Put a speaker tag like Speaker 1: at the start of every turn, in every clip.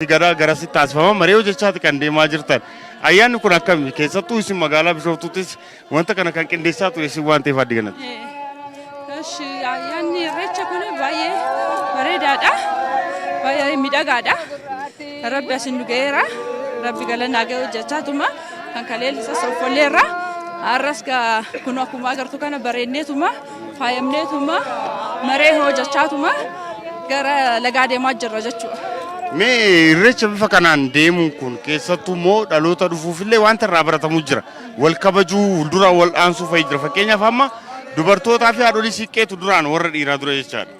Speaker 1: Garasi taasifama mareeyo jechaati kan deemaa jirtan. Ayyaanni kun akkami keessattuu isin magaalaa Bishooftuuttis wanta kana kan qindeessaa ture isin waan ta'eef addi kanatti.
Speaker 2: Ayyaanni irreecha kun baay'ee bareedaadha. Baay'ee miidhagaadha. Rabbi asin nu ga'eera. Rabbi galanaa ga'e hojjechaatuma kan kaleessa soffolleerra. Har'as kun akkuma agartu kana bareedneetuma faayamneetuma maree hojjechaatuma gara lagaa deemaa jirra jechuudha.
Speaker 1: Mee irreecha bifa kanaan deemuun kun keessattuu immoo dhaloota dhufuufillee wanta irraa baratamu jira. Wal kabajuu fuuldura wal aansuu fa'i jira. Fakkeenyaaf amma dubartootaa fi haadholii siiqqeetu duraan warra dhiiraa dura jechaadha.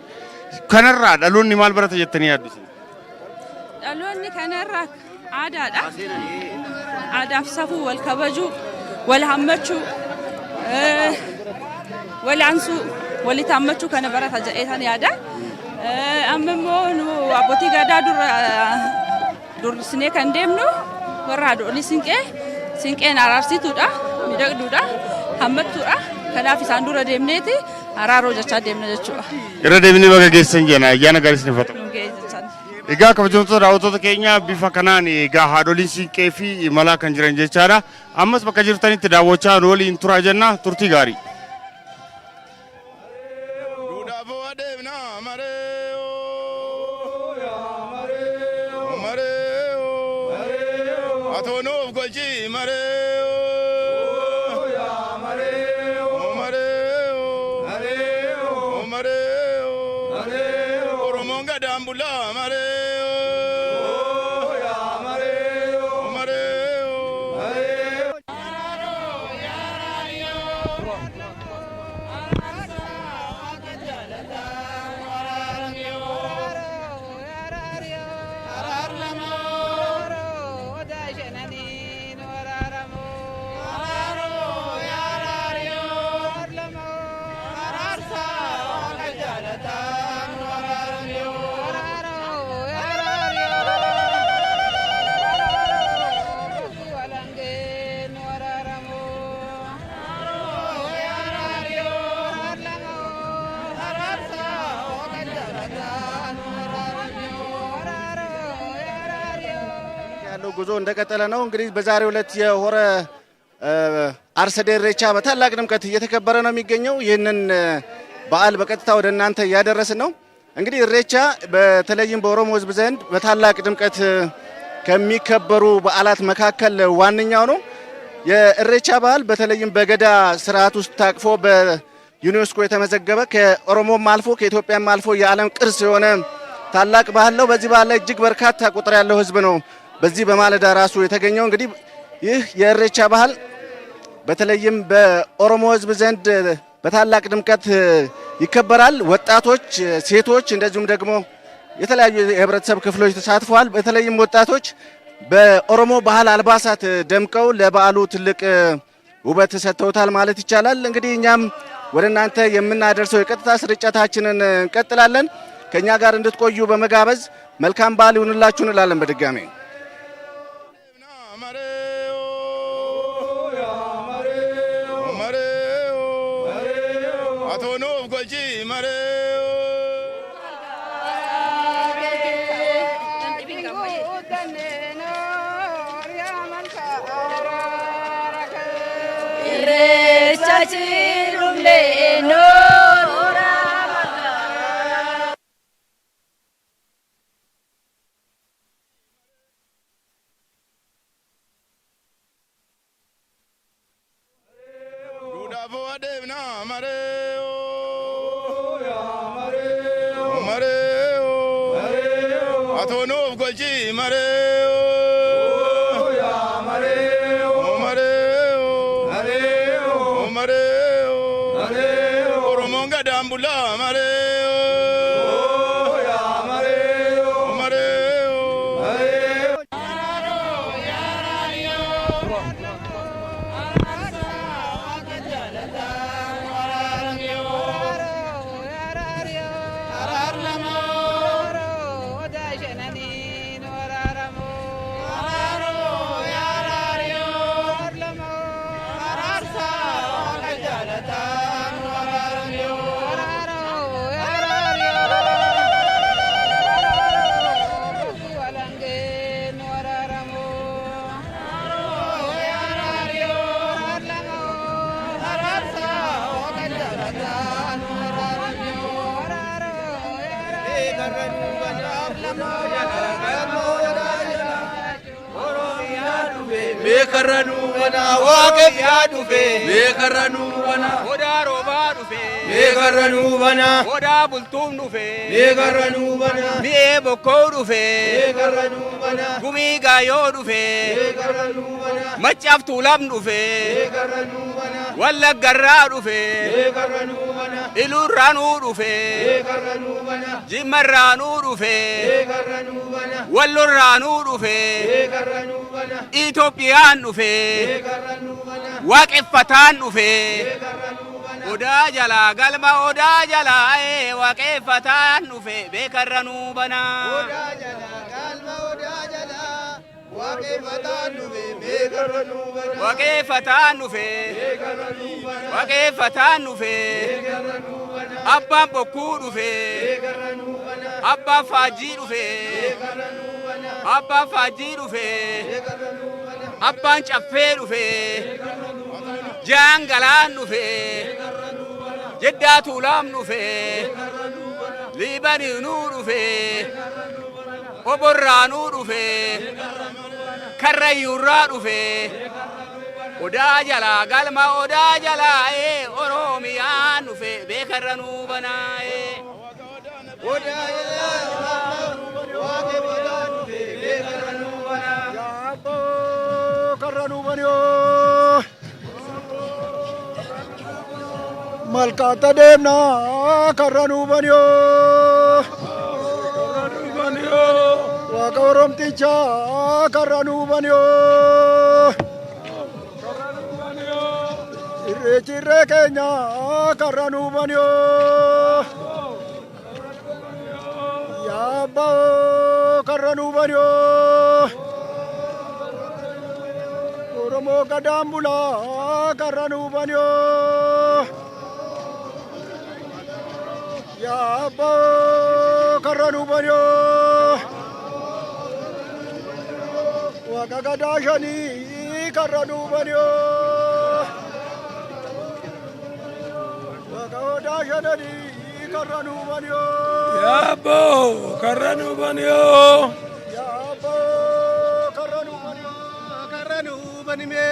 Speaker 1: Kanarraa dhaloonni maal barata jettanii yaaddu?
Speaker 2: Dhaloonni kanarraa aadaadha. Aadaaf safuu wal kabajuu, wal hammachuu, wal aansuu, walitti hammachuu kana barata jedheetan yaada. Amma immoo nu abbootii gadaa dursinee kan deemnu warra haadholii siinqeen araarsituudha, miidhagduudha, hammattuudha. Kanaaf isaan dura deemneeti araaroo jechaa deemna jechuudha.
Speaker 1: Irra deemnee bakka geessan jenna ayyaana gaarii sinifatu. Egaa kabajamtoota daawwattoota keenya bifa kanaan egaa haadholiin siinqee fi imalaa kan jiran jechaadha. Ammas bakka jirtanitti daawwachaa waliin turaa jenna turtii gaarii.
Speaker 3: Atono golji mareo ya mareo mareo mareo mareo oromonga dambula mareo ya mareo mareo ጉዞ እንደቀጠለ ነው። እንግዲህ በዛሬው ዕለት የሆረ አርሰዴ ኢሬቻ በታላቅ ድምቀት እየተከበረ ነው የሚገኘው። ይህንን በዓል በቀጥታ ወደ እናንተ እያደረስን ነው። እንግዲህ ኢሬቻ በተለይም በኦሮሞ ሕዝብ ዘንድ በታላቅ ድምቀት ከሚከበሩ በዓላት መካከል ዋነኛው ነው። የኢሬቻ በዓል በተለይም በገዳ ስርዓት ውስጥ ታቅፎ በዩኔስኮ የተመዘገበ ከኦሮሞም አልፎ ከኢትዮጵያም አልፎ የዓለም ቅርስ የሆነ ታላቅ ባህል ነው። በዚህ ባህል ላይ እጅግ በርካታ ቁጥር ያለው ሕዝብ ነው በዚህ በማለዳ ራሱ የተገኘው። እንግዲህ ይህ የኢሬቻ ባህል በተለይም በኦሮሞ ሕዝብ ዘንድ በታላቅ ድምቀት ይከበራል። ወጣቶች፣ ሴቶች እንደዚሁም ደግሞ የተለያዩ የህብረተሰብ ክፍሎች ተሳትፈዋል። በተለይም ወጣቶች በኦሮሞ ባህል አልባሳት ደምቀው ለበዓሉ ትልቅ ውበት ሰጥተውታል ማለት ይቻላል። እንግዲህ እኛም ወደ እናንተ የምናደርሰው የቀጥታ ስርጭታችንን እንቀጥላለን። ከኛ ጋር እንድትቆዩ በመጋበዝ መልካም በዓል ይሁንላችሁ እንላለን በድጋሚ። Atono golji mareo Irrecha chirumle no Dudavo adevna mareo Atono golji mareo ya mareo mareo mareo mareo mareo oromonga dambula mareo ya mareo mareo mareo ya rario arsa wakajalata wararamyo ya rario ararlamo
Speaker 4: beekarranuu bana waaqeef yaadu fee beekarranuu bana odaa roobaa dhufe beekarranuu bana odaa bultuun dhufe beekarranuu bana mi'ee bokkoo dhufe beekarranuu bana gumii gaayoo dhufe beekarranuu bana macaaf tuulam dhufe beekarranuu bana wallaggarraa dhufe beekarranuu bana ilurraanuu dhufe beekarranuu bana jimmarraanuu dhufe beekarranuu bana wallorraanuu dhufe beekarranuu bana Itoophiyaan dhufe beekarranuu bana waaqeffataan dhufe beekarranuu bana odaa jalaa galma odaa jalaa waaqeffataan dhufe beekarranuu bana odaa jalaa galma odaa jalaa waaqeffataan dhufe beekarranuu bana waaqeffataan dhufe beekarranuu bana waaqeffataan dhufe beekarranuu bana abbaan bokkuu dhufe beekarranuu bana abbaan faajii dhufe beekarranuu bana abbaan faajii dhufe beekarranuu bana abbaan caffee dhufe jaangalaan dhufe jeddaa tuulaam dhufe liibaniinuu dhufe oborraanuu dhufe karrayyuurraa dhufe odaa jalaa galma odaa jalaa oromiyaan dhufe beekarranuu banaa odaa jalaa waaqeffataan dhufe beekarranuu banaa yaabboo karranuu baniyoo malkaata deemnaa karranuu baniyoo waaqa oromtichaa karranuu baniyoo irreechi irree keenya karranuu baniyoo yaabboo karranuu baniyoo oromoo gadaan bulaa karranuu baniyoo yaabboo karranuu baniyoo waaqa gadaa shanii karranuu baniyoo waaqa odaa shananii karranuu baniyoo yaabboo karranuu baniyoo yaabboo karranuu baniyoo karranuu banimee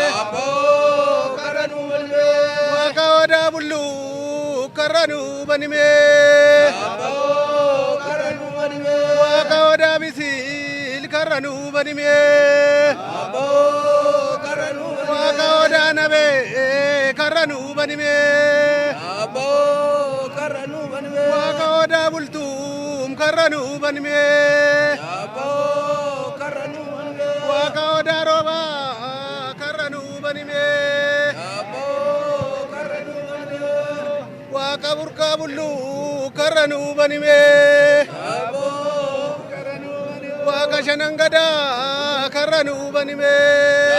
Speaker 4: yaabboo karranuu banimee waaqa odaa bulluu karranuu banimee yaabboo karranuu banimee waaqa odaa bisiil karranuu banimee yaabboo karranuu banimee waaqa odaa nabee karranuu banimee yaabboo karranuu banimee waaqa odaa bultuum karranuu banimee yaabboo karranuu banimee waaqa odaa roobaa karranuu banimee yaabboo karranuu banimee waaqa burqaa bulluu karranuu banimee yaabboo karranuu banimee waaqa shanan gadaa karranuu banimee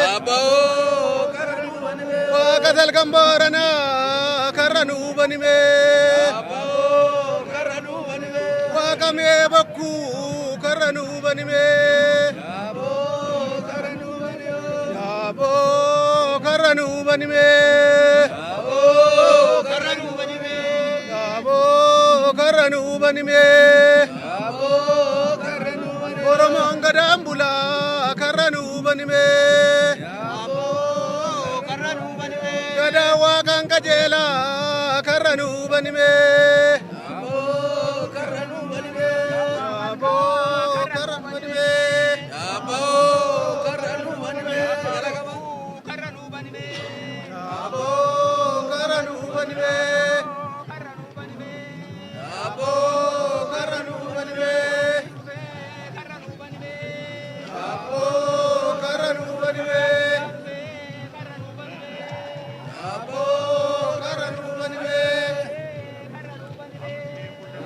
Speaker 4: yaabboo karranuu banimee waaqa salgan booranaa karranuu banimee yaabboo karranuu banimee waaqa mee bokkuu karranuu banimee yaabboo karranuu banimee yaabboo karranuu banimee yaabboo karranuu banimee yaabboo karranuu banimee yaabboo karranuu banimee oromoon gadaan bulaa karranuu banimee yaabboo karranuu banimee gadaa waaqaan qajeelaa karranuu banimee yaabboo karranuu banimee yaabboo karranuu banimee yaabboo karranuu banimee yaabboo karranuu banimee yaabboo karranuu banimee yaabboo karranuu banimee yaabboo karranuu banimee yaabboo karranuu banimee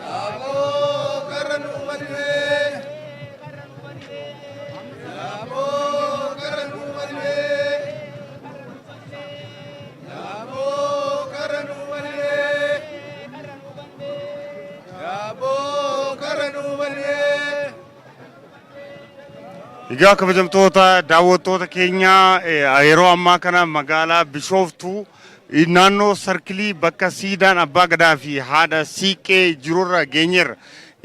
Speaker 4: yaabboo karranuu banimee yaabboo karranuu banimee yaabboo karranuu banimee yaabboo karranuu banimee
Speaker 1: Egaa kabajamtoota daawwattoota keenya yeroo ammaa kana magaalaa Bishooftuu naannoo sarkilii bakka siidaan abbaa gadaa fi haadha siiqqee jirurra geenyeerra.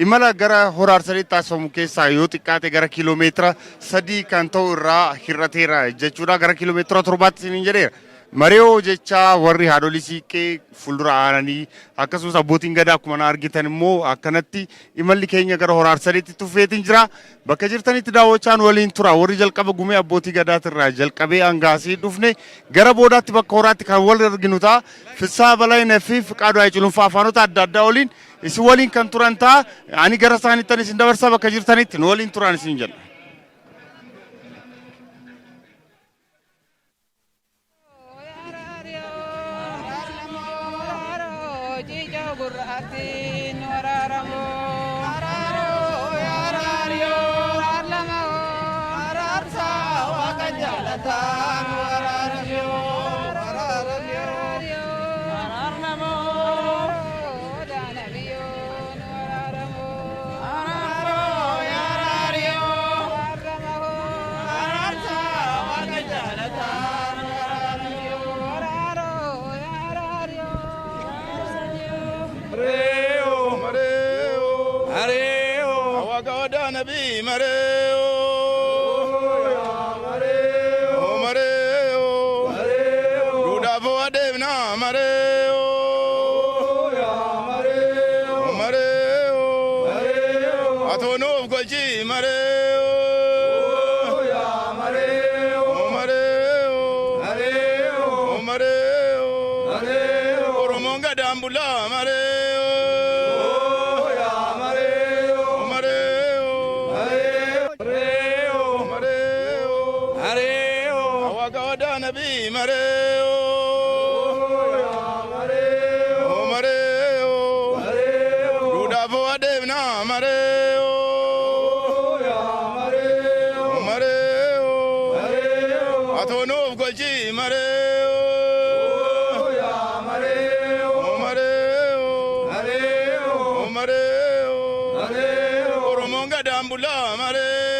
Speaker 1: imala gara horar sadiitti taasifamu keessaa yoo xiqqaate gara kiiloomeetira 3 kan ta'u irraa hir'ateera jechuudha gara kiiloomeetira 7tti isiniin jedheera. Mariyoo jecha warri haadholii siiqqee fuuldura aananii akkasumas abbootiin gadaa akkuma argitan immoo akkanatti imalli keenya gara horar sadiitti tufeetiin jira. Bakka jirtanitti daawwachaan waliin tura warri jalqaba gumee abbootii gadaatirraa jalqabee hangaasii dhufne gara boodaatti bakka horaatti kan wal arginu ta'a. Fissaa Balaayinaa fi Fiqaaduu Hayiculuunfaa afaanota adda addaa waliin isin waliin kan turan ta'a. Ani gara isaaniittan isin dabarsaa bakka jirtanitti nu waliin turan isin jedha.
Speaker 5: Nabi Mareo, Mareo, Mareo, Rudafo Adevna Mareo, Mareo, Atonov Golgi Mareo, Mareo, Mareo, Oromonga Dambula Mareo. Nabi Mareo, Mareo, Rudafo Adevna Mareo, Mareo, Atonov Golgi Mareo, Mareo, Oromonga Dambula Mareo.